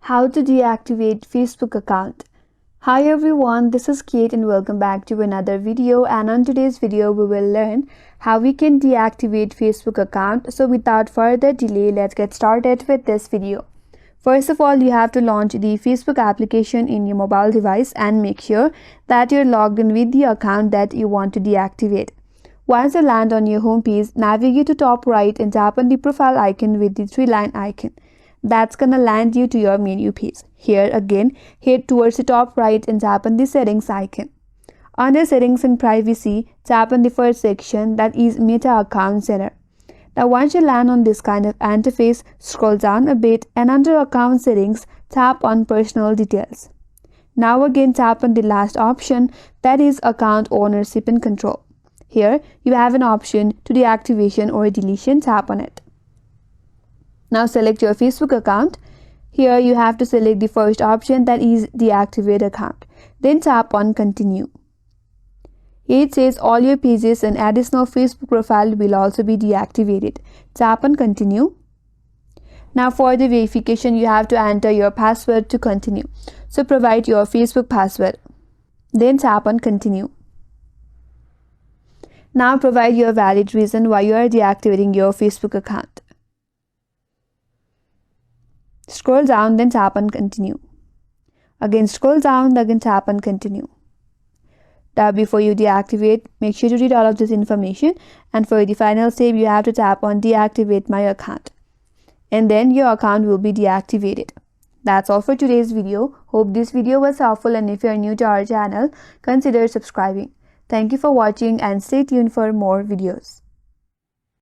How to deactivate Facebook account. Hi everyone, this is Kate and welcome back to another video, and on today's video we will learn how we can deactivate Facebook account. So without further delay, let's get started with this video. First of all, you have to launch the Facebook application in your mobile device and make sure that you're logged in with the account that you want to deactivate. Once you land on your home page, navigate to top right and tap on the profile icon with the 3-line icon. That's gonna land you to your menu page. Here again, head towards the top right and tap on the settings icon. Under settings and privacy, tap on the first section, that is Meta Account Center. Now once you land on this kind of interface, scroll down a bit and under account settings, tap on personal details. Now again tap on the last option, that is account ownership and control. Here you have an option to deactivation or deletion, tap on it. Now select your Facebook account. Here you have to select the first option, that is deactivate account. Then tap on continue. Here it says all your pages and additional Facebook profile will also be deactivated. Tap on continue. Now for the verification, you have to enter your password to continue. So provide your Facebook password. Then tap on continue. Now provide your valid reason why you are deactivating your Facebook account. Scroll down, then tap on continue. Again scroll down, again tap on continue. Now before you deactivate, make sure to read all of this information, and for the final step you have to tap on deactivate my account, and then your account will be deactivated. That's all for today's video. Hope this video was helpful, and if you are new to our channel, consider subscribing. Thank you for watching and stay tuned for more videos.